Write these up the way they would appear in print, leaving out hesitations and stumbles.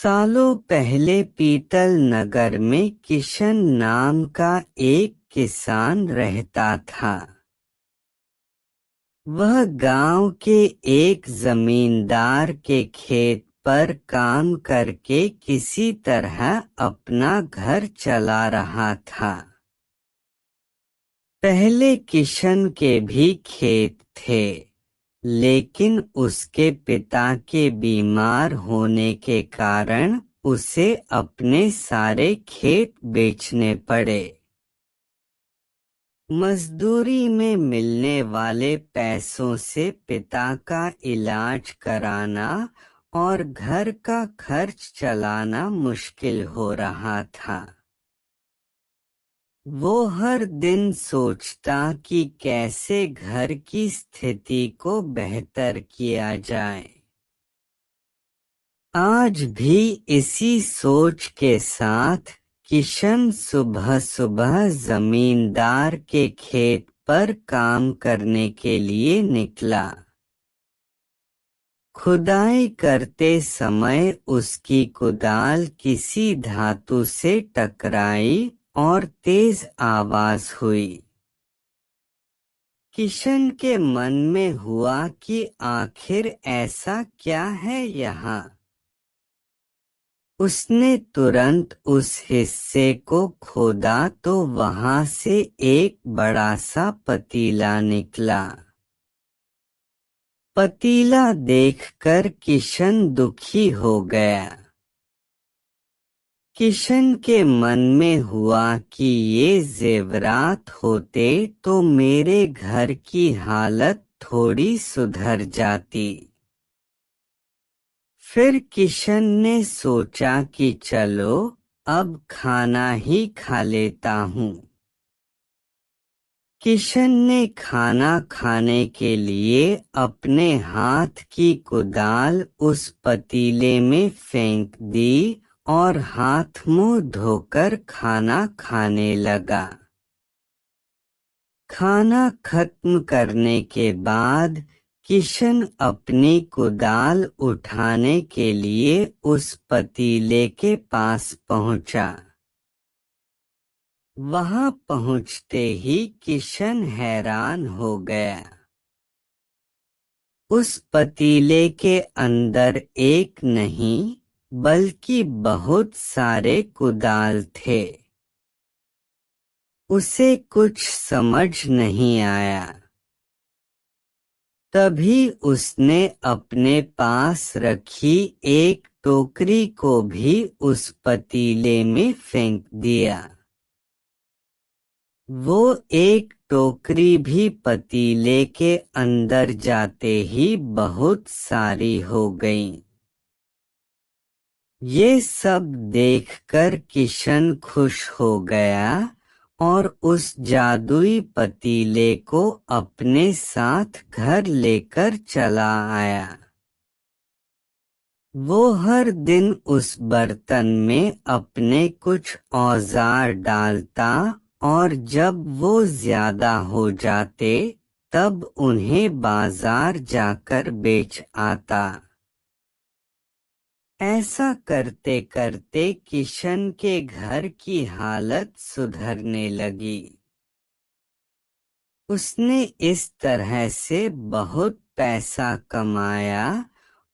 सालों पहले पीतल नगर में किशन नाम का एक किसान रहता था। वह गांव के एक जमींदार के खेत पर काम करके किसी तरह अपना घर चला रहा था। पहले किशन के भी खेत थे, लेकिन उसके पिता के बीमार होने के कारण उसे अपने सारे खेत बेचने पड़े। मजदूरी में मिलने वाले पैसों से पिता का इलाज कराना और घर का खर्च चलाना मुश्किल हो रहा था। वो हर दिन सोचता कि कैसे घर की स्थिति को बेहतर किया जाए। आज भी इसी सोच के साथ किशन सुबह सुबह जमींदार के खेत पर काम करने के लिए निकला। खुदाई करते समय उसकी कुदाल किसी धातु से टकराई और तेज आवाज हुई। किशन के मन में हुआ कि आखिर ऐसा क्या है यहाँ। उसने तुरंत उस हिस्से को खोदा तो वहां से एक बड़ा सा पतीला निकला। पतीला देखकर किशन दुखी हो गया। किशन के मन में हुआ कि ये जेवरात होते तो मेरे घर की हालत थोड़ी सुधर जाती। फिर किशन ने सोचा कि चलो अब खाना ही खा लेता हूँ। किशन ने खाना खाने के लिए अपने हाथ की कुदाल उस पतीले में फेंक दी और हाथ मुंह धोकर खाना खाने लगा। खाना खत्म करने के बाद किशन अपनी कुदाल उठाने के लिए उस पतीले के पास पहुंचा। वहां पहुंचते ही किशन हैरान हो गया। उस पतीले के अंदर एक नहीं बल्कि बहुत सारे कुदाल थे। उसे कुछ समझ नहीं आया। तभी उसने अपने पास रखी एक टोकरी को भी उस पतीले में फेंक दिया। वो एक टोकरी भी पतीले के अंदर जाते ही बहुत सारी हो गईं। ये सब देखकर किशन खुश हो गया और उस जादुई पतीले को अपने साथ घर लेकर चला आया। वो हर दिन उस बर्तन में अपने कुछ औजार डालता और जब वो ज्यादा हो जाते तब उन्हें बाजार जाकर बेच आता। ऐसा करते करते किशन के घर की हालत सुधरने लगी। उसने इस तरह से बहुत पैसा कमाया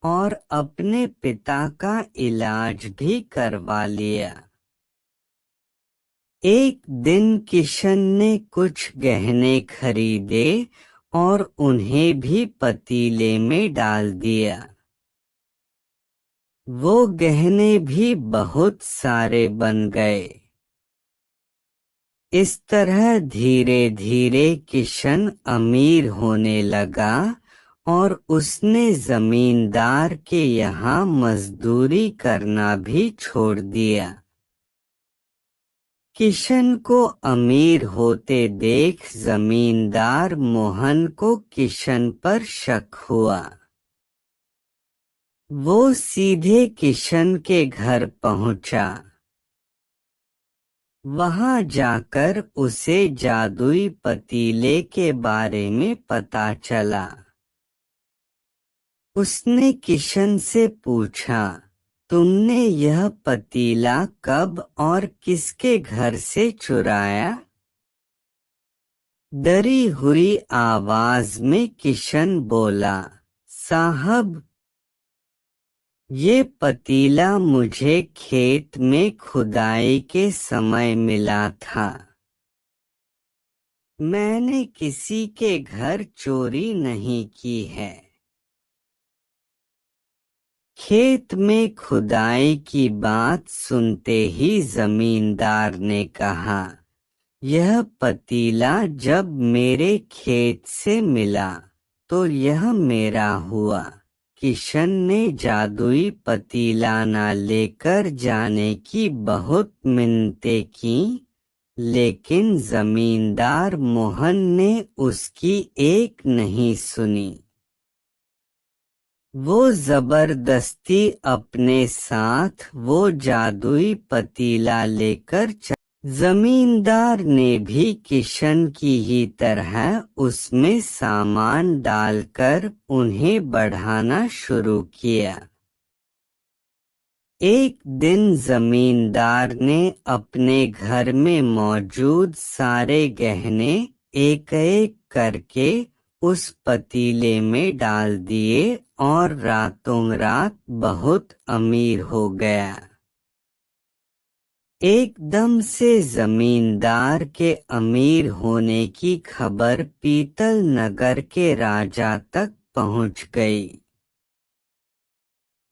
और अपने पिता का इलाज भी करवा लिया। एक दिन किशन ने कुछ गहने खरीदे और उन्हें भी पतीले में डाल दिया। वो गहने भी बहुत सारे बन गए। इस तरह धीरे धीरे किशन अमीर होने लगा और उसने जमींदार के यहाँ मजदूरी करना भी छोड़ दिया। किशन को अमीर होते देख जमींदार मोहन को किशन पर शक हुआ। वो सीधे किशन के घर पहुंचा। वहां जाकर उसे जादुई पतीले के बारे में पता चला। उसने किशन से पूछा, तुमने यह पतीला कब और किसके घर से चुराया? डरी हुई आवाज में किशन बोला, साहब, ये पतीला मुझे खेत में खुदाई के समय मिला था। मैंने किसी के घर चोरी नहीं की है। खेत में खुदाई की बात सुनते ही जमींदार ने कहा, यह पतीला जब मेरे खेत से मिला तो यह मेरा हुआ। किशन ने जादुई पतीला न लेकर जाने की बहुत मिन्नतें की, लेकिन जमींदार मोहन ने उसकी एक नहीं सुनी। वो जबरदस्ती अपने साथ वो जादुई पतीला लेकर जमींदार ने भी किशन की ही तरह उसमें सामान डालकर उन्हें बढ़ाना शुरू किया। एक दिन जमींदार ने अपने घर में मौजूद सारे गहने एक एक करके उस पतीले में डाल दिए और रातों रात बहुत अमीर हो गया। एकदम से जमींदार के अमीर होने की खबर पीतल नगर के राजा तक पहुंच गई।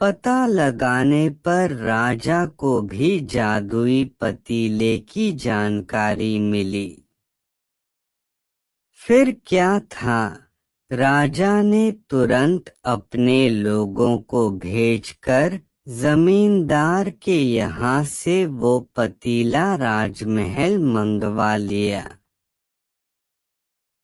पता लगाने पर राजा को भी जादुई पतीले की जानकारी मिली। फिर क्या था, राजा ने तुरंत अपने लोगों को भेजकर जमींदार के यहाँ से वो पतीला राजमहल मंगवा लिया।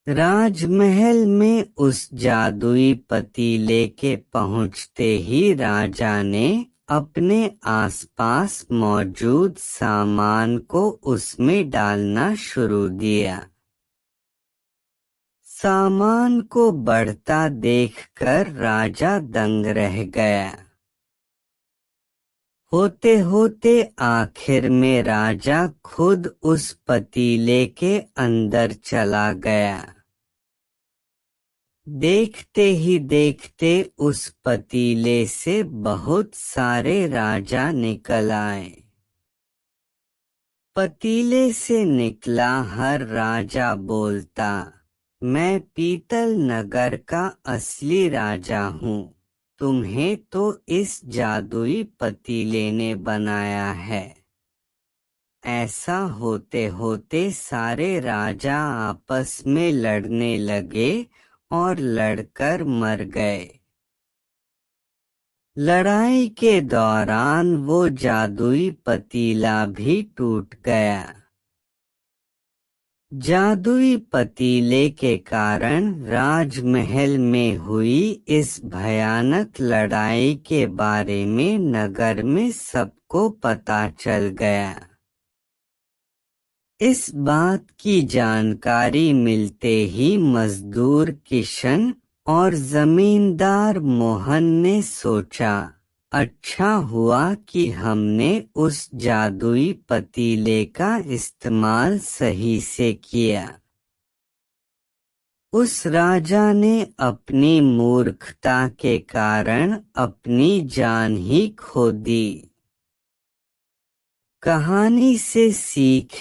राजमहल में उस जादुई पतीले के पहुँचते ही राजा ने अपने आसपास मौजूद सामान को उसमें डालना शुरू दिया। सामान को बढ़ता देखकर राजा दंग रह गया। होते होते आखिर में राजा खुद उस पतीले के अंदर चला गया। देखते ही देखते उस पतीले से बहुत सारे राजा निकल आए। पतीले से निकला हर राजा बोलता, मैं पीतल नगर का असली राजा हूँ। तुम्हें तो इस जादुई पतीले ने बनाया है। ऐसा होते होते सारे राजा आपस में लड़ने लगे और लड़कर मर गए। लड़ाई के दौरान वो जादुई पतीला भी टूट गया। जादुई पतीले के कारण राजमहल में हुई इस भयानक लड़ाई के बारे में नगर में सबको पता चल गया। इस बात की जानकारी मिलते ही मजदूर किशन और जमींदार मोहन ने सोचा, अच्छा हुआ कि हमने उस जादुई पतीले का इस्तेमाल सही से किया। उस राजा ने अपनी मूर्खता के कारण अपनी जान ही खो दी। कहानी से सीख।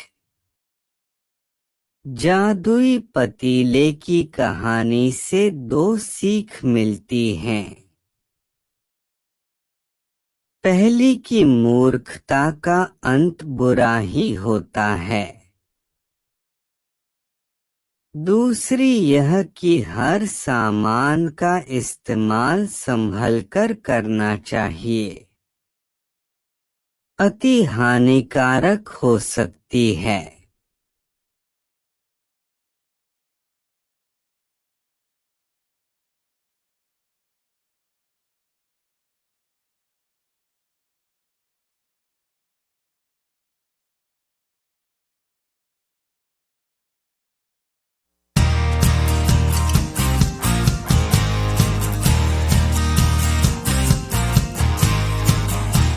जादुई पतीले की कहानी से दो सीख मिलती हैं। पहली की मूर्खता का अंत बुरा ही होता है। दूसरी यह कि हर सामान का इस्तेमाल संभलकर करना चाहिए। अति हानिकारक हो सकती है।